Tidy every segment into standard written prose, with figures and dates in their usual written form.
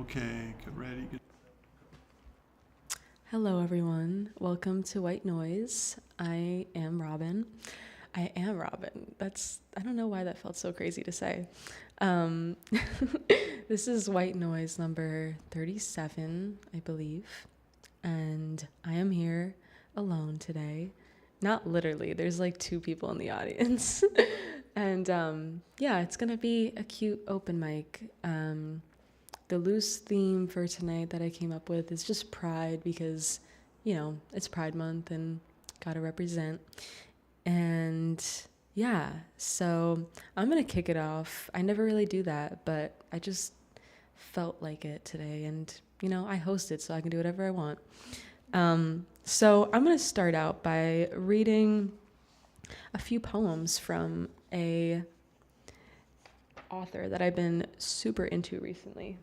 Okay, get ready. Hello, everyone. Welcome to White Noise. I am Robyn. I don't know why that felt so crazy to say. Um, this is White Noise number 37, I believe. And I am here alone today. Not literally, there's like two people in the audience. And yeah, it's going to be a cute open mic. The loose theme for tonight that I came up with is just pride because, it's Pride Month and gotta represent. And yeah, so I'm gonna kick it off. I never really do that, but I just felt like it today. And, I host it so I can do whatever I want. So I'm gonna start out by reading a few poems from a author that I've been super into recently.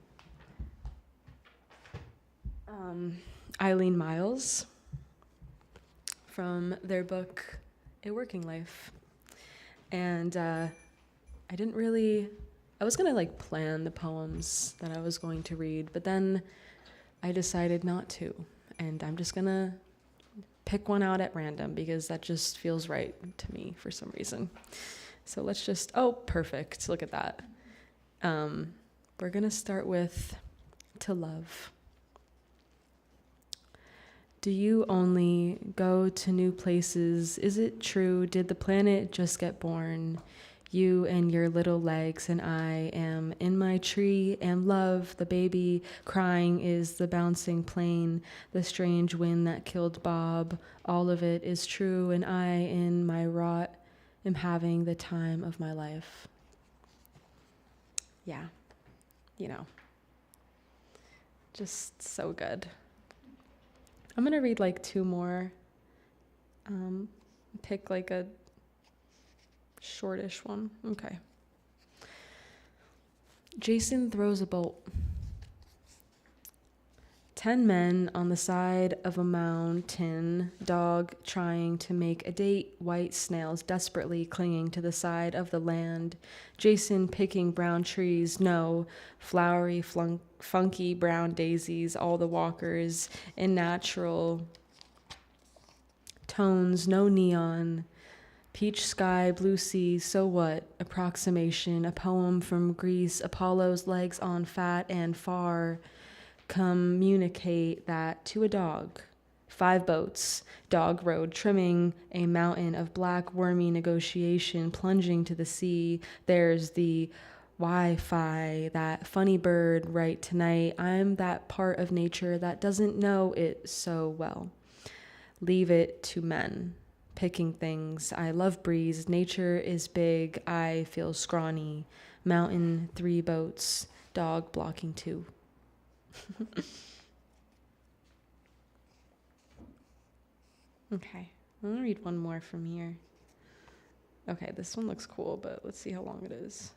Eileen Myles from their book A Working Life. And I was going to plan the poems that I was going to read, but then I decided not to. And I'm just going to pick one out at random because that just feels right to me for some reason. So perfect. Look at that. We're going to start with To Love. Do you only go to new places? Is it true? Did the planet just get born? You and your little legs, and I am in my tree, am love. The baby crying is the bouncing plane, the strange wind that killed Bob. All of it is true, and I, in my rot, am having the time of my life. Yeah, just so good. I'm going to read two more. Pick a shortish one. Okay. Jason throws a bolt. 10 men on the side of a mountain, dog trying to make a date, white snails desperately clinging to the side of the land, Jason picking brown trees, no, flowery, funky brown daisies, all the walkers in natural tones, no neon, peach sky, blue sea, so what, approximation, a poem from Greece, Apollo's legs on fat and far, communicate that to a dog. 5 boats, dog road, trimming a mountain of black wormy negotiation, plunging to the sea. There's the Wi-Fi, that funny bird right tonight. I'm that part of nature that doesn't know it so well. Leave it to men. Picking things. I love breeze. Nature is big. I feel scrawny. Mountain, 3 boats. Dog blocking 2. Okay, I'm gonna read one more from here. Okay, this one looks cool, but let's see how long it is.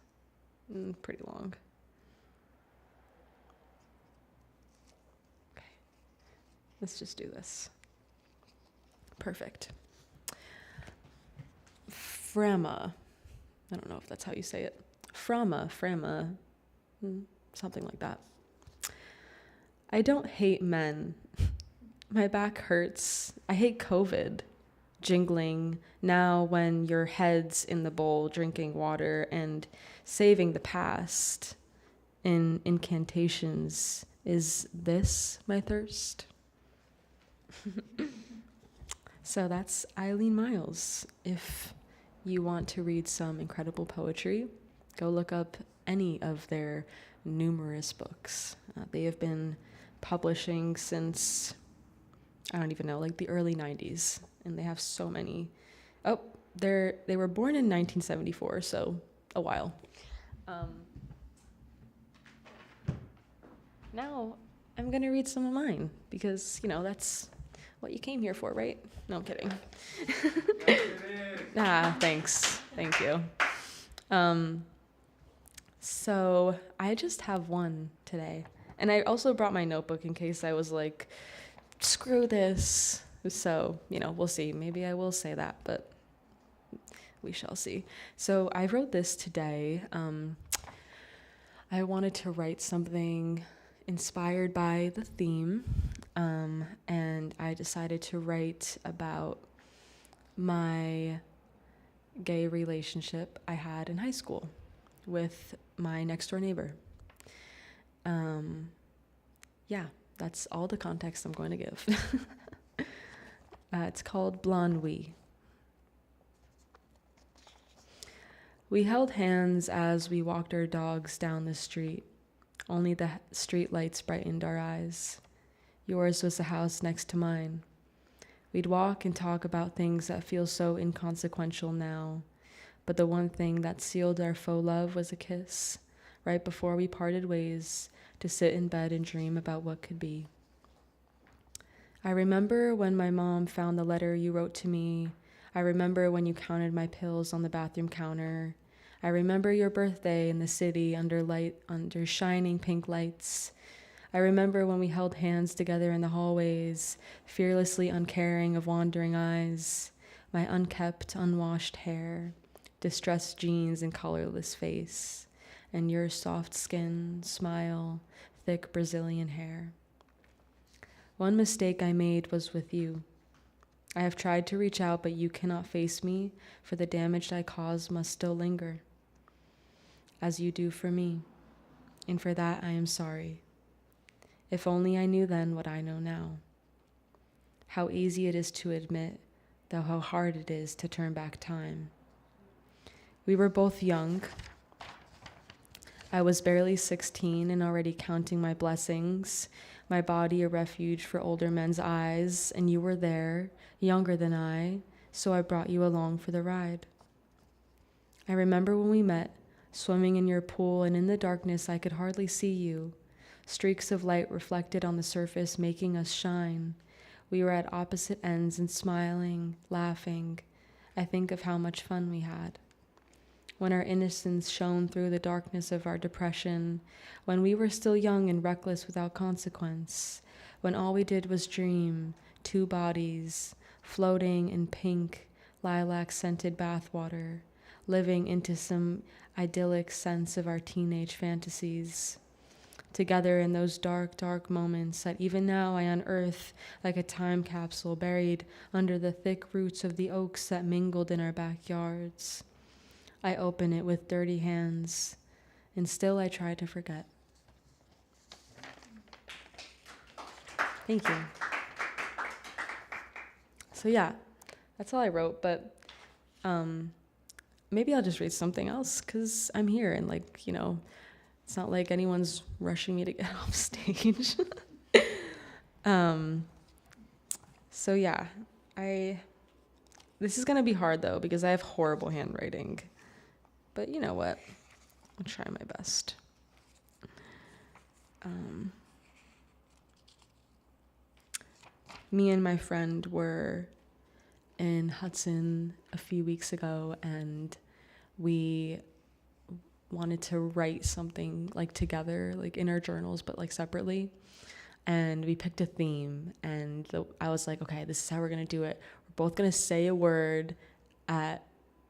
Pretty long. Okay, let's just do this. Perfect. Frama. I don't know if that's how you say it. Frama, something like that. I don't hate men. My back hurts. I hate COVID. Jingling now when your head's in the bowl drinking water and saving the past in incantations. Is this my thirst? So that's Eileen Myles. If you want to read some incredible poetry, go look up any of their numerous books. They have been publishing since, I don't even know, the early 90s, and they have so many. Oh, they were born in 1974, so a while. Now I'm gonna read some of mine because that's what you came here for, right? No, I'm kidding. Thanks. Thank you. So I just have one today. And I also brought my notebook in case I was like, screw this. So, we'll see. Maybe I will say that, but we shall see. So I wrote this today. I wanted to write something inspired by the theme, and I decided to write about my gay relationship I had in high school with my next door neighbor. Yeah, that's all the context I'm going to give. It's called Blonde We. We held hands as we walked our dogs down the street. Only the street lights brightened our eyes. Yours was the house next to mine. We'd walk and talk about things that feel so inconsequential now, but the one thing that sealed our faux love was a kiss, right before we parted ways to sit in bed and dream about what could be. I remember when my mom found the letter you wrote to me. I remember when you counted my pills on the bathroom counter. I remember your birthday in the city under shining pink lights. I remember when we held hands together in the hallways, fearlessly uncaring of wandering eyes, my unkept, unwashed hair, distressed jeans and colorless face, and your soft skin, smile, thick Brazilian hair. One mistake I made was with you. I have tried to reach out, but you cannot face me, for the damage I caused must still linger, as you do for me, and for that I am sorry. If only I knew then what I know now. How easy it is to admit, though how hard it is to turn back time. We were both young. I was barely 16 and already counting my blessings, my body a refuge for older men's eyes, and you were there, younger than I, so I brought you along for the ride. I remember when we met, swimming in your pool, and in the darkness I could hardly see you. Streaks of light reflected on the surface, making us shine. We were at opposite ends and smiling, laughing. I think of how much fun we had. When our innocence shone through the darkness of our depression, when we were still young and reckless without consequence, when all we did was dream, two bodies, floating in pink, lilac-scented bathwater, living into some idyllic sense of our teenage fantasies. Together in those dark, dark moments that even now I unearth like a time capsule buried under the thick roots of the oaks that mingled in our backyards. I open it with dirty hands, and still I try to forget. Thank you. So yeah, that's all I wrote, but maybe I'll just read something else, because I'm here, and it's not like anyone's rushing me to get off stage. So yeah, this is gonna be hard though, because I have horrible handwriting. But you know what? I'll try my best. Me and my friend were in Hudson a few weeks ago, and we wanted to write something together, in our journals, but separately. And we picked a theme, and I was like, okay, this is how we're gonna do it. We're both gonna say a word at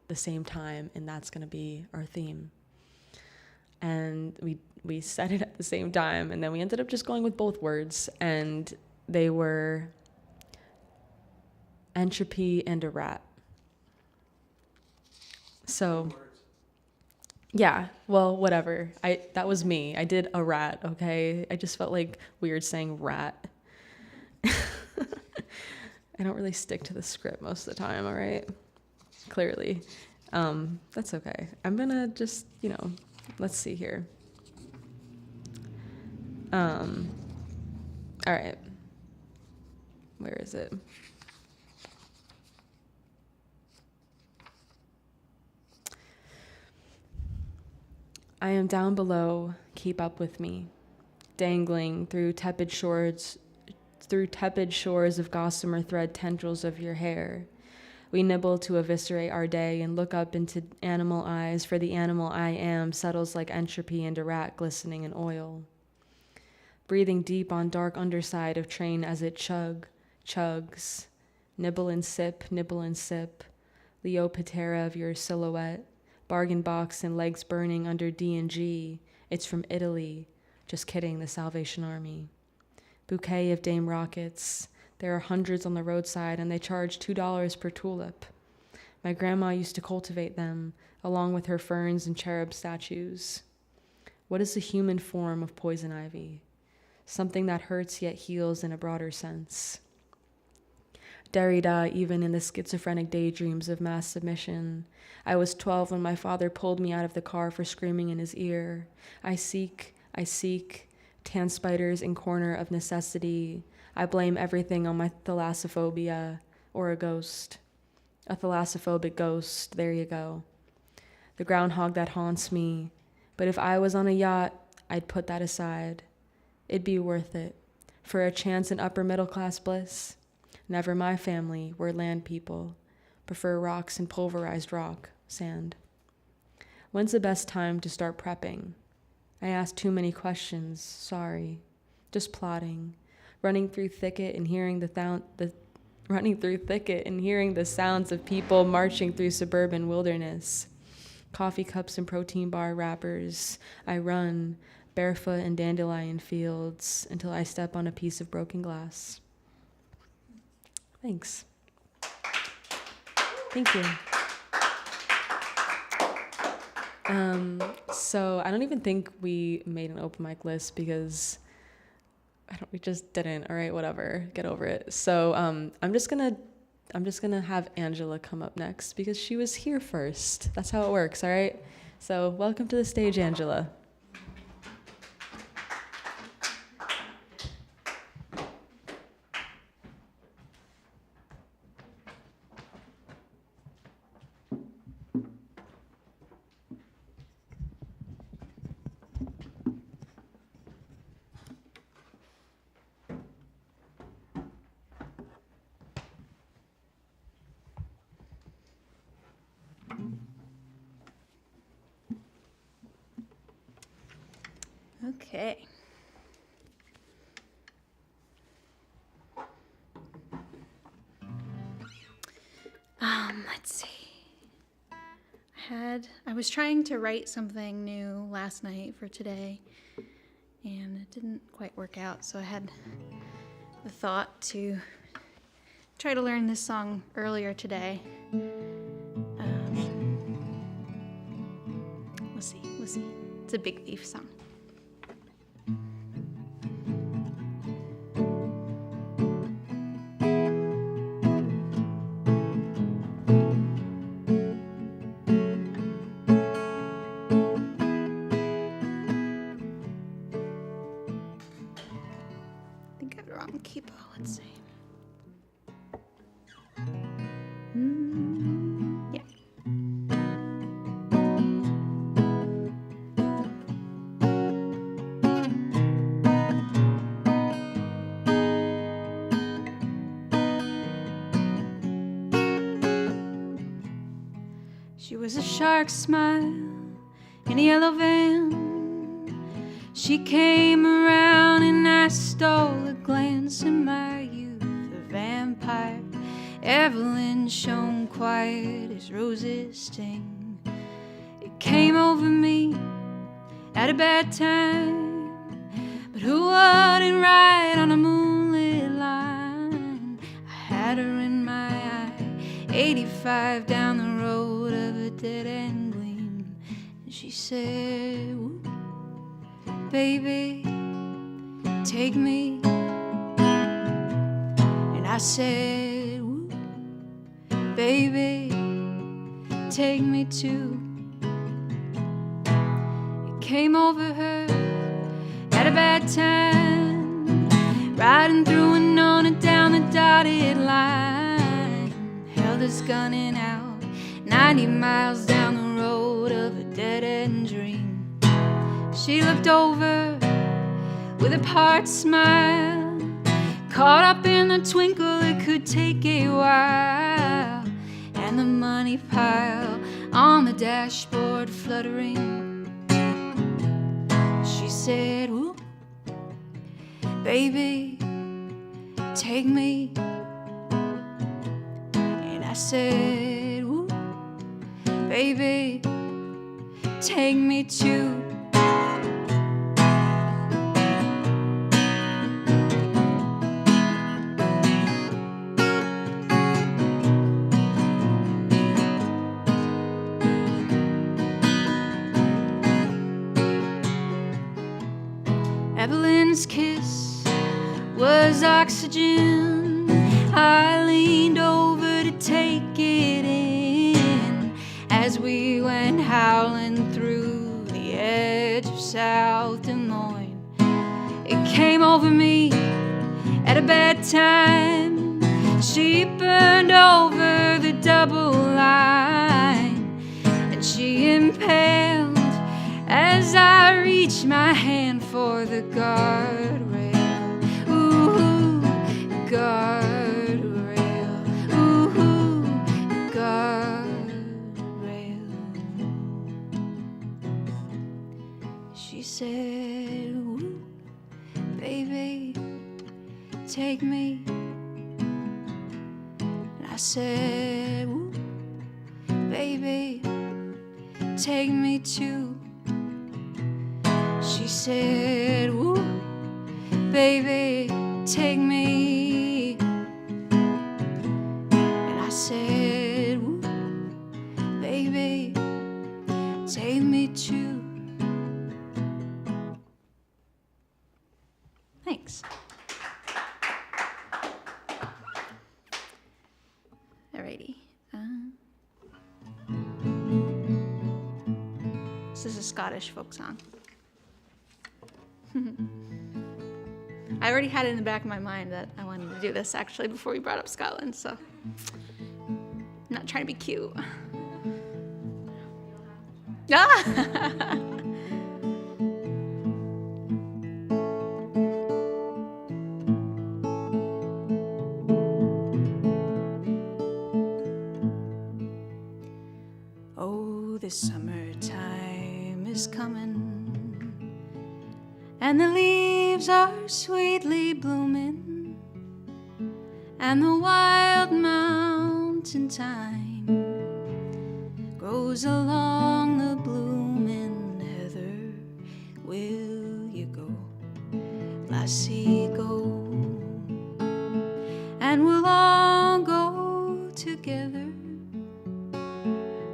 the same time, and that's gonna be our theme. And we said it at the same time, and then we ended up just going with both words, and they were entropy and a rat. So yeah, well, whatever. That was me. I did a rat, okay? I just felt weird saying rat. I don't really stick to the script most of the time, all right? Clearly. That's okay. I'm gonna just, let's see here. All right. Where is it? I am down below, keep up with me, dangling through tepid shores of gossamer thread tendrils of your hair. We nibble to eviscerate our day and look up into animal eyes, for the animal I am settles like entropy and a rat glistening in oil. Breathing deep on dark underside of train as it chugs. Nibble and sip, Leopatera of your silhouette. Bargain box and legs burning under D&G. It's from Italy. Just kidding, the Salvation Army. Bouquet of dame rockets. There are hundreds on the roadside, and they charge $2 per tulip. My grandma used to cultivate them, along with her ferns and cherub statues. What is the human form of poison ivy? Something that hurts yet heals in a broader sense. Derrida, even in the schizophrenic daydreams of mass submission. I was 12 when my father pulled me out of the car for screaming in his ear. I seek, tan spiders in corner of necessity. I blame everything on my thalassophobia, or a ghost. A thalassophobic ghost, there you go. The groundhog that haunts me. But if I was on a yacht, I'd put that aside. It'd be worth it. For a chance in upper middle class bliss. Never my family, we're land people. Prefer rocks and pulverized rock, sand. When's the best time to start prepping? I asked too many questions, sorry. Just plotting. Running through thicket and hearing the sounds of people marching through suburban wilderness. Coffee cups and protein bar wrappers. I run, barefoot in dandelion fields, until I step on a piece of broken glass. Thanks. Thank you. So I don't even think we made an open mic list because we just didn't. All right, whatever. Get over it. So I'm just gonna have Angela come up next because she was here first. That's how it works. All right. So welcome to the stage, Angela. Okay. Let's see. I was trying to write something new last night for today, and it didn't quite work out, so I had the thought to try to learn this song earlier today. Let's see. It's a Big Thief song. Let's see. Yeah. She was a shark smile in a yellow van. She came around and I stole a glance in my youth. A vampire, Evelyn shone quiet as roses sting. It came over me at a bad time, but who wouldn't ride on a moonlit line? I had her in my eye, 85 down the road of a dead-end gleam, and she said, "Whoop, baby, take me." And I said, "Whoop, baby, take me too." It came over her at a bad time, riding through Winona down the dotted line. Held us gunning out 90 miles down the road of a dead-end dream. She looked over with a part smile, caught up in the twinkle, it could take a while, and the money pile on the dashboard fluttering. She said, "Whoop, baby, take me." And I said, "Whoop, baby, take me too." Evelyn's kiss was oxygen. I leaned over to take it in as we went howling through the edge of South Des Moines. It came over me at a bad time. She burned over the double line, and she impaled as I reached my hand for the guardrail. Ooh, guardrail. Ooh, guardrail. She said, ooh, baby, take me. And I said, ooh, baby, take me too. She said, ooh, baby, take me. And I said, ooh, baby, take me too. Thanks. Alrighty. This is a Scottish folk song. I already had it in the back of my mind that I wanted to do this actually before we brought up Scotland, so I'm not trying to be cute. Ah! Oh, the summertime is coming, and the leaves are sweetly blooming, and the wild mountain thyme grows along the blooming heather. Will you go, lassie, go? And we'll all go together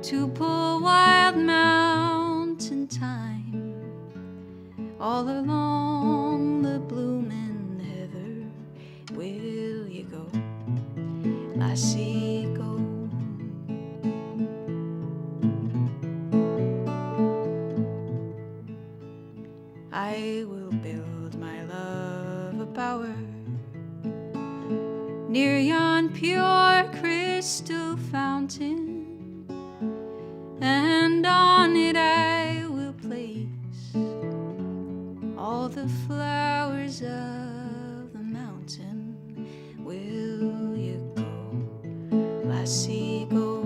to pull wild mountain thyme all along the blooming heather. Will you go, lassie, go? I will build my love a bower near yon pure crystal fountain, and on it I will place all the flowers of the mountain. Will you go, lassie, go?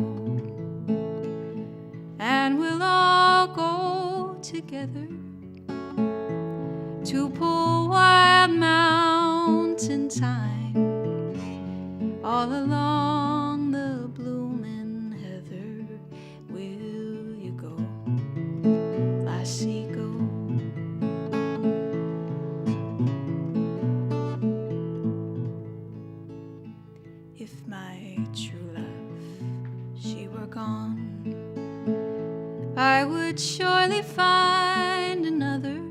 And we'll all go together to pull wild mountain thyme all along the blooming heather. Will you go, lassie, go? If my true love, she were gone, I would surely find another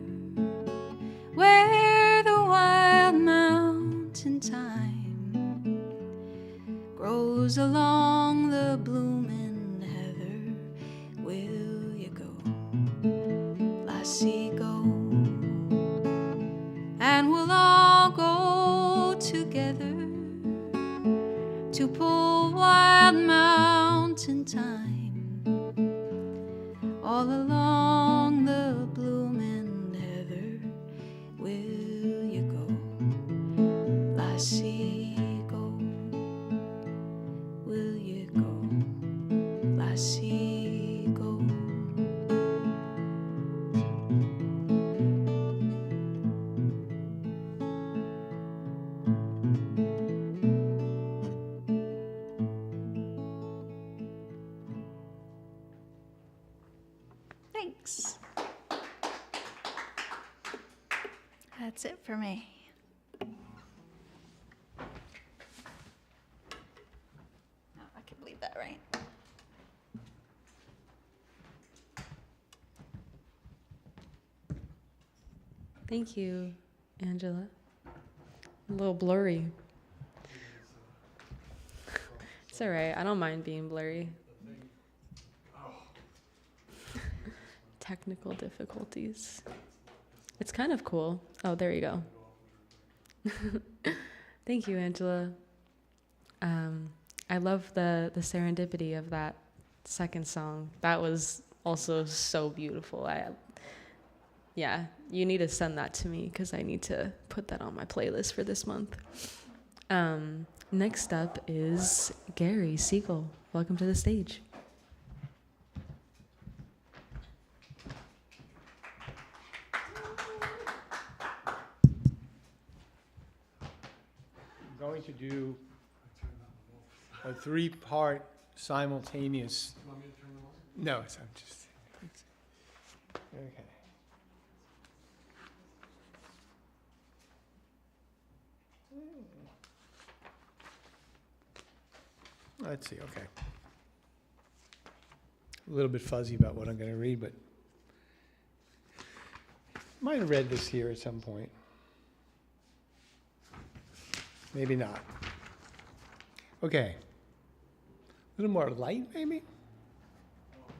where the wild mountain thyme grows along the blooming heather. Will you go, lassie, go? And we'll all go together to pull wild mountain thyme all along the blooming heather. Will you go, lassie, go? Will you go, lassie, go? Thanks. That's it for me. Oh, I can believe that, right? Thank you. Angela. A little blurry. It's all right. I don't mind being blurry. Technical difficulties. It's kind of cool. Oh, there you go. Thank you, Angela. I love the serendipity of that second song. That was also so beautiful. Yeah, you need to send that to me because I need to put that on my playlist for this month. Next up is Gary Siegel. Welcome to the stage. I'm going to do a 3-part simultaneous. You want me to turn them on? No, I'm just. Okay. Let's see, okay. A little bit fuzzy about what I'm going to read, but might have read this here at some point. Maybe not. Okay. A little more light, maybe? I'm going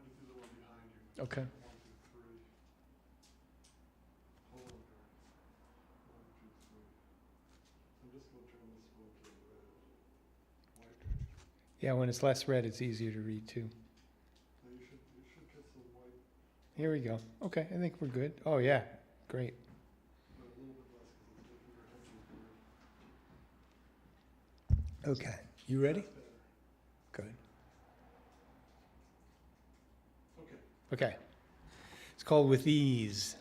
to do the one behind you. Okay. 1, 2, 3. Hold on, guys. 1, 2, 3. I'm just going to turn this one to red. White. Yeah, when it's less red, it's easier to read too. Now you should get some white, Here we go. Okay, I think we're good. Oh, yeah. Great. but a little bit less because it's different. Your head's Okay. You ready? That's better. Good. Okay. Okay. It's called With Ease.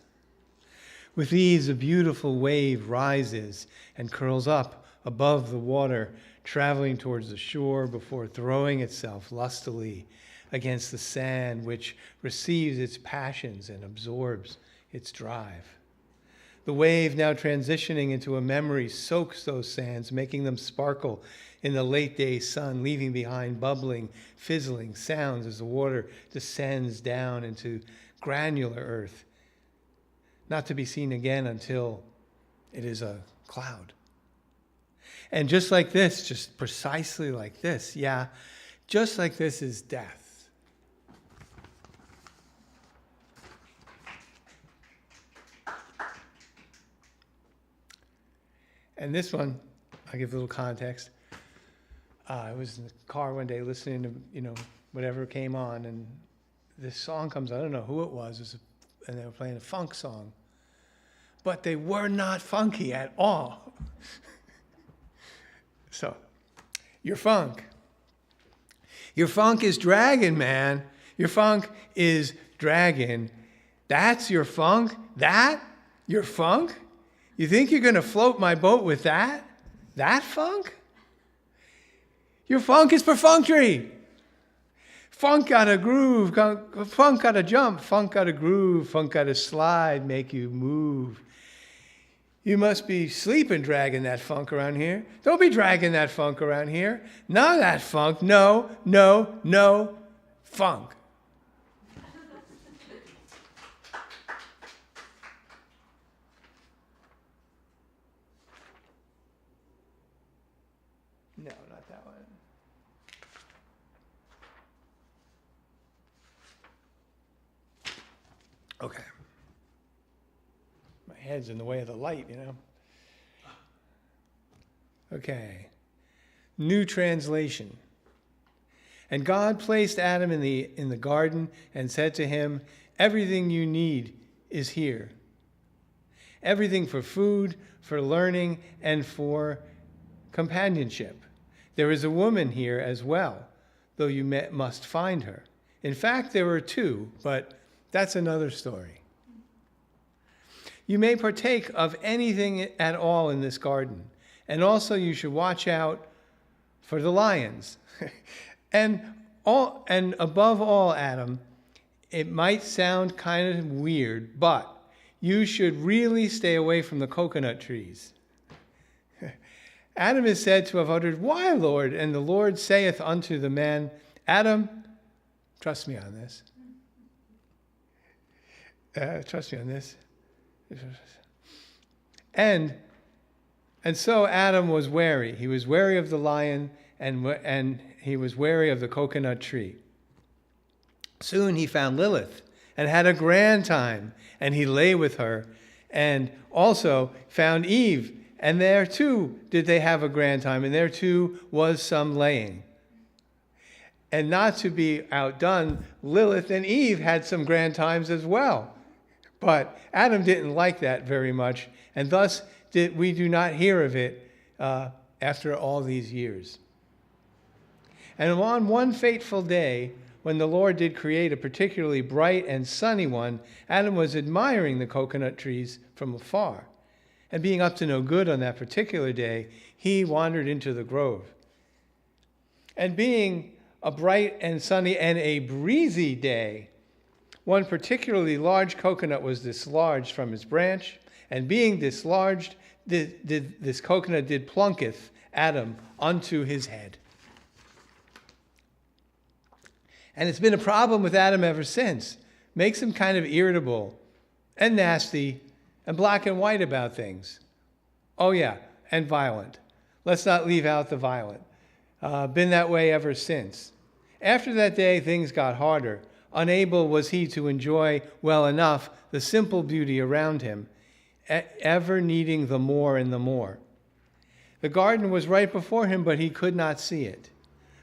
With ease, a beautiful wave rises and curls up above the water, traveling towards the shore before throwing itself lustily against the sand, which receives its passions and absorbs its drive. The wave, now transitioning into a memory, soaks those sands, making them sparkle in the late day sun, leaving behind bubbling, fizzling sounds as the water descends down into granular earth, not to be seen again until it is a cloud. And just like this, just precisely like this, yeah, just like this is death. And this one, I'll give a little context. I was in the car one day listening to, whatever came on, and this song comes on. I don't know who it was, and they were playing a funk song. But they were not funky at all. So, your funk. Your funk is dragging, man. Your funk is dragging. That's your funk? That? Your funk? You think you're going to float my boat with that? That funk? Your funk is perfunctory. Funk got a groove, funk got a jump, funk got a groove, funk got a slide, make you move. You must be sleeping dragging that funk around here. Don't be dragging that funk around here. None of that funk. No, no, no. Funk. No, not that one. Okay. My head's in the way of the light, Okay. New translation. And God placed Adam in the garden and said to him, "Everything you need is here. Everything for food, for learning, and for companionship. There is a woman here as well, though you must find her. In fact, there were 2, but that's another story. You may partake of anything at all in this garden, and also you should watch out for the lions. And above all, Adam, it might sound kind of weird, but you should really stay away from the coconut trees." Adam is said to have uttered, "Why, Lord?" And the Lord saith unto the man, "Adam," trust me on this, trust me on this. And so Adam was wary. He was wary of the lion, and he was wary of the coconut tree. Soon he found Lilith and had a grand time, and he lay with her, and also found Eve, and there too did they have a grand time, and there too was some laying. And not to be outdone, Lilith and Eve had some grand times as well. But Adam didn't like that very much, and thus we do not hear of it after all these years. And on one fateful day, when the Lord did create a particularly bright and sunny one, Adam was admiring the coconut trees from afar. And being up to no good on that particular day, he wandered into the grove. And being a bright and sunny and a breezy day, one particularly large coconut was dislodged from its branch, and being dislodged, this coconut did plunketh Adam unto his head. And it's been a problem with Adam ever since. Makes him kind of irritable and nasty and black and white about things. Oh yeah, and violent. Let's not leave out the violent. Been that way ever since. After that day, things got harder. Unable was he to enjoy well enough the simple beauty around him, ever needing the more and the more. The garden was right before him, but he could not see it.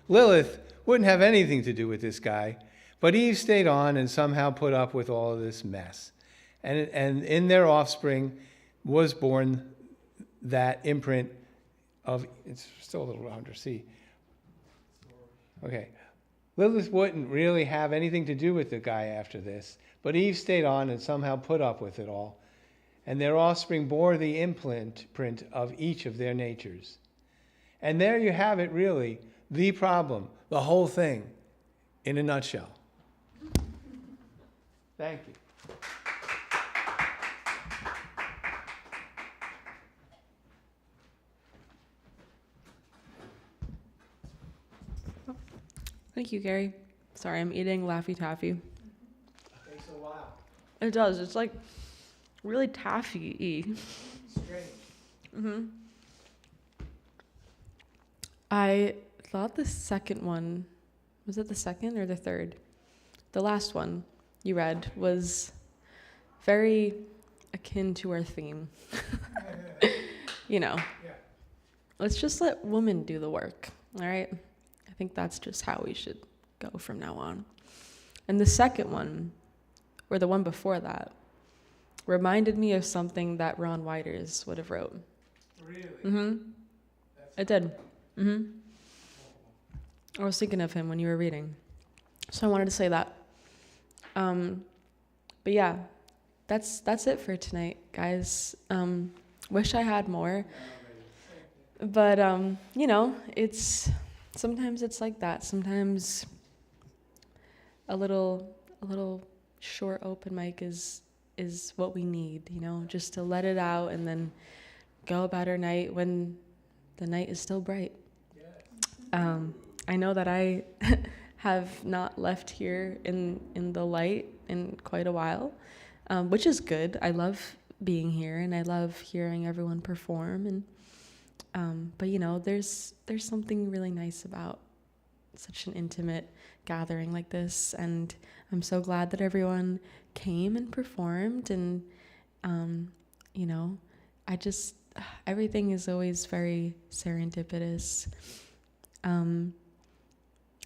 Lilith wouldn't have anything to do with this guy, but Eve stayed on and somehow put up with all of this mess. And in their offspring was born that imprint of, it's still a little under C. Okay. Lilith wouldn't really have anything to do with the guy after this, but Eve stayed on and somehow put up with it all. And their offspring bore the imprint of each of their natures. And there you have it, really, the problem, the whole thing, in a nutshell. Thank you. Thank you, Gary. Sorry, I'm eating Laffy Taffy. It takes a while. It does. It's like really taffy-y. Strange. Mm-hmm. I thought the second one, was it the second or the third? The last one you read was very akin to our theme. You know, Yeah. let's just let women do the work, all right? I think that's just how we should go from now on. And the second one, or the one before that, reminded me of something that Ron Whiters would have wrote. Really? Mm-hmm. It did. Mm-hmm. I was thinking of him when you were reading. So I wanted to say that. But yeah, that's it for tonight, guys. Wish I had more. But, you know, sometimes it's like that. Sometimes a little short open mic is what we need, you know, just to let it out and then go about our night when the night is still bright. I know that I have not left here in the light in quite a while, which is good. I love being here and I love hearing everyone perform. And but you know, there's something really nice about such an intimate gathering like this, and I'm so glad that everyone came and performed. And you know, everything is always very serendipitous.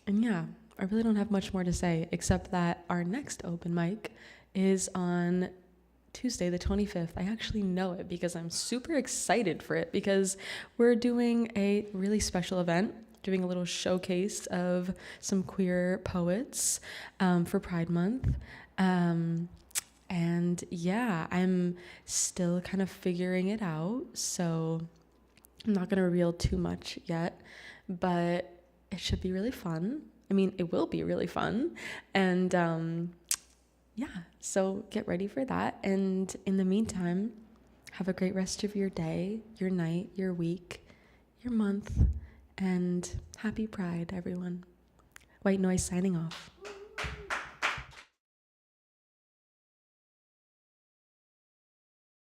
And yeah, I really don't have much more to say, except that our next open mic is on Tuesday, the 25th. I actually know it because I'm super excited for it, because we're doing a really special event, doing a little showcase of some queer poets for Pride Month. And yeah, I'm still kind of figuring it out, so I'm not going to reveal too much yet, but it should be really fun. I mean, it will be really fun. And yeah, so get ready for that. And in the meantime, have a great rest of your day, your night, your week, your month, and happy Pride, everyone. White Noise signing off.